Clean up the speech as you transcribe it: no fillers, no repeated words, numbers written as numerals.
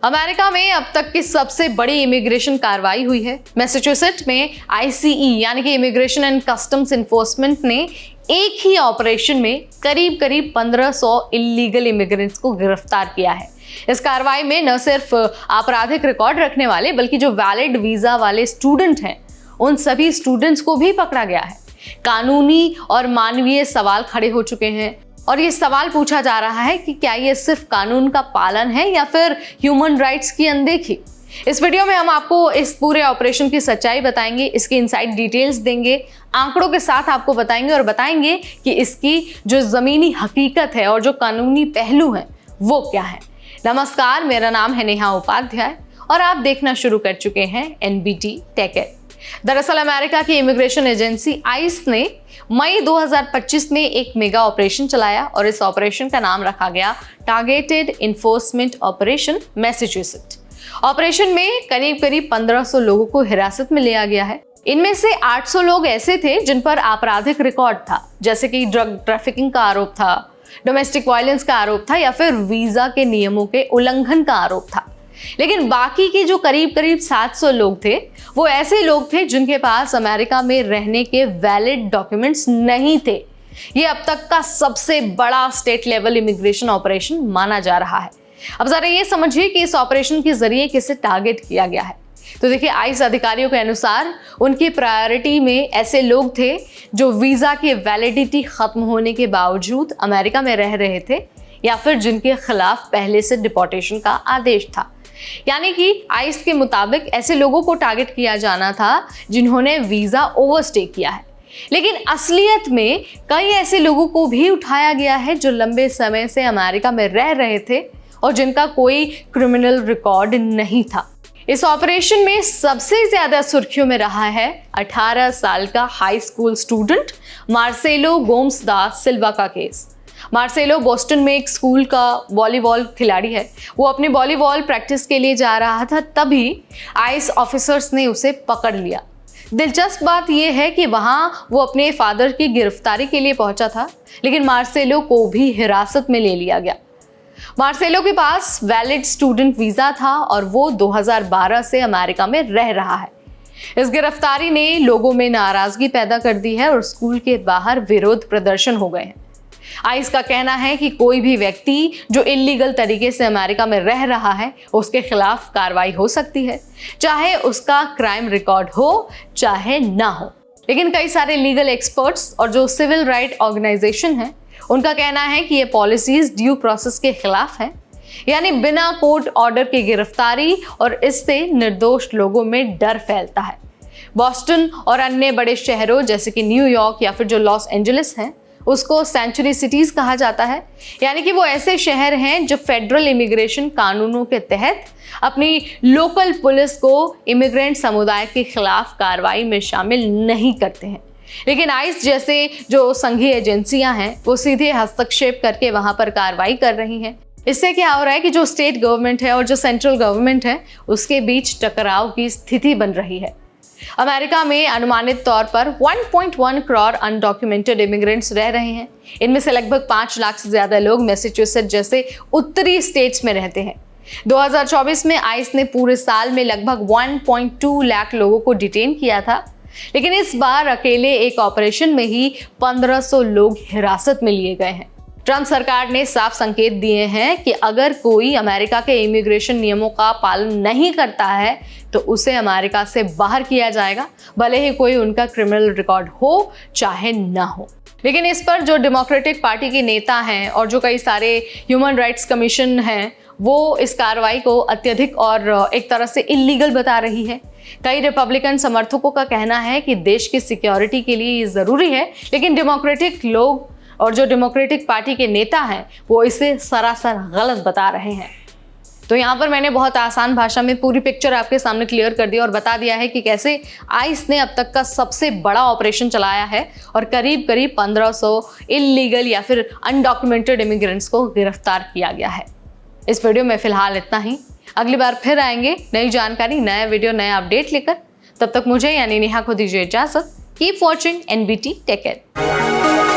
America में अब तक की सबसे बड़ी इमिग्रेशन कार्रवाई हुई है। मैसाचुसेट्स में ICE यानी कि इमिग्रेशन एंड कस्टम्स इन्फोर्समेंट ने एक ही ऑपरेशन में करीब 1500 इलीगल इमिग्रेंट्स को गिरफ्तार किया है। इस कार्रवाई में न सिर्फ आपराधिक रिकॉर्ड रखने वाले बल्कि जो वैलिड वीजा वाले स्टूडेंट हैं उन सभी स्टूडेंट्स को भी पकड़ा गया है। कानूनी और मानवीय सवाल खड़े हो चुके हैं और ये सवाल पूछा जा रहा है कि क्या ये सिर्फ कानून का पालन है या फिर ह्यूमन राइट्स की अनदेखी। इस वीडियो में हम आपको इस पूरे ऑपरेशन की सच्चाई बताएंगे, इसकी इनसाइड डिटेल्स देंगे, आंकड़ों के साथ आपको बताएंगे और बताएंगे कि इसकी जो जमीनी हकीकत है और जो कानूनी पहलू है वो क्या है। नमस्कार, मेरा नाम है नेहा उपाध्याय और आप देखना शुरू कर चुके हैं NBT टेक एड। दरअसल अमेरिका की इमिग्रेशन एजेंसी आइस ने मई 2025 में एक मेगा ऑपरेशन चलाया और इस ऑपरेशन का नाम रखा गया targeted enforcement operation Massachusetts. Operation में करीब 1500 लोगों को हिरासत में लिया गया है। इनमें से 800 लोग ऐसे थे जिन पर आपराधिक रिकॉर्ड था, जैसे कि ड्रग ट्रैफिकिंग का आरोप था, डोमेस्टिक वायलेंस का आरोप था या फिर वीजा के नियमों के उल्लंघन का आरोप था। लेकिन बाकी के जो करीब 700 लोग थे वो ऐसे लोग थे जिनके पास अमेरिका में रहने के वैलिड डॉक्यूमेंट्स नहीं थे। ये अब तक का सबसे बड़ा स्टेट लेवल इमिग्रेशन ऑपरेशन माना जा रहा है। अब जरा ये समझिए कि इस ऑपरेशन के जरिए किसे टारगेट किया गया है। तो देखिए, आइस अधिकारियों के अनुसार उनकी प्रायोरिटी में ऐसे लोग थे जो वीजा की वैलिडिटी खत्म होने के बावजूद अमेरिका में रह रहे थे या फिर जिनके खिलाफ पहले से डिपोर्टेशन का आदेश था। यानी कि आइस के मुताबिक ऐसे लोगों को टारगेट किया जाना था जिन्होंने वीजा ओवरस्टे किया है। लेकिन असलियत में कई ऐसे लोगों को भी उठाया गया है जो लंबे समय से अमेरिका में रह रहे थे और जिनका कोई क्रिमिनल रिकॉर्ड नहीं था। इस ऑपरेशन में सबसे ज्यादा सुर्खियों में रहा है 18 साल का high school student Marcelo Gomes दा सिल्वा का केस। मार्सेलो बोस्टन में एक स्कूल का वॉलीबॉल खिलाड़ी है। वो अपनी वॉलीबॉल प्रैक्टिस के लिए जा रहा था, तभी आइस ऑफिसर्स ने उसे पकड़ लिया। दिलचस्प बात यह है कि वहां वो अपने फादर की गिरफ्तारी के लिए पहुंचा था, लेकिन मार्सेलो को भी हिरासत में ले लिया गया। मार्सेलो के पास वैलिड स्टूडेंट वीजा था और वो 2012 से अमेरिका में रह रहा है। इस गिरफ्तारी ने लोगों में नाराजगी पैदा कर दी है और स्कूल के बाहर विरोध प्रदर्शन हो गए हैं। आइस का कहना है कि कोई भी व्यक्ति जो इलीगल तरीके से अमेरिका में रह रहा है उसके खिलाफ कार्रवाई हो सकती है, चाहे उसका क्राइम रिकॉर्ड हो चाहे ना हो। लेकिन कई सारे लीगल एक्सपर्ट्स और जो सिविल राइट ऑर्गेनाइजेशन है उनका कहना है कि ये पॉलिसीज ड्यू प्रोसेस के खिलाफ है, यानी बिना कोर्ट ऑर्डर की गिरफ्तारी, और इससे निर्दोष लोगों में डर फैलता है। बॉस्टन और अन्य बड़े शहरों जैसे कि न्यूयॉर्क या फिर जो लॉस एंजलिस हैं उसको सेंचुरी सिटीज कहा जाता है, यानी कि वो ऐसे शहर हैं जो फेडरल इमिग्रेशन कानूनों के तहत अपनी लोकल पुलिस को इमिग्रेंट समुदाय के खिलाफ कार्रवाई में शामिल नहीं करते हैं। लेकिन आइस जैसे जो संघीय एजेंसियां हैं वो सीधे हस्तक्षेप करके वहां पर कार्रवाई कर रही हैं। इससे क्या हो रहा है कि जो स्टेट गवर्नमेंट है और जो सेंट्रल गवर्नमेंट है उसके बीच टकराव की स्थिति बन रही है। अमेरिका में अनुमानित तौर पर 1.1 करोड़ अनडॉक्यूमेंटेड इमिग्रेंट्स रह रहे हैं। इनमें से लगभग 5 लाख से ज्यादा लोग मैसाचुसेट्स जैसे उत्तरी स्टेट्स में रहते हैं। 2024 में आइस ने पूरे साल में लगभग 1.2 लाख लोगों को डिटेन किया था, लेकिन इस बार अकेले एक ऑपरेशन में ही 1500 लोग हिरासत में लिए गए हैं। ट्रंप सरकार ने साफ संकेत दिए हैं कि अगर कोई अमेरिका के इमिग्रेशन नियमों का पालन नहीं करता है तो उसे अमेरिका से बाहर किया जाएगा, भले ही कोई उनका क्रिमिनल रिकॉर्ड हो चाहे ना हो। लेकिन इस पर जो डेमोक्रेटिक पार्टी के नेता हैं और जो कई सारे ह्यूमन राइट्स कमीशन हैं वो इस कार्रवाई को अत्यधिक और एक तरह से इलीगल बता रही है। कई रिपब्लिकन समर्थकों का कहना है कि देश की सिक्योरिटी के लिए ये जरूरी है, लेकिन डेमोक्रेटिक लोग और जो डेमोक्रेटिक पार्टी के नेता हैं वो इसे सरासर गलत बता रहे हैं। तो यहाँ पर मैंने बहुत आसान भाषा में पूरी पिक्चर आपके सामने क्लियर कर दी और बता दिया है कि कैसे आइस ने अब तक का सबसे बड़ा ऑपरेशन चलाया है और करीब 1500 इलीगल या फिर अनडॉक्यूमेंटेड इमिग्रेंट्स को गिरफ्तार किया गया है। इस वीडियो में फिलहाल इतना ही। अगली बार फिर आएंगे नई जानकारी, नया वीडियो, नया अपडेट लेकर। तब तक मुझे यानी नेहा को दीजिए इजाजत। Keep watching NBT tech add.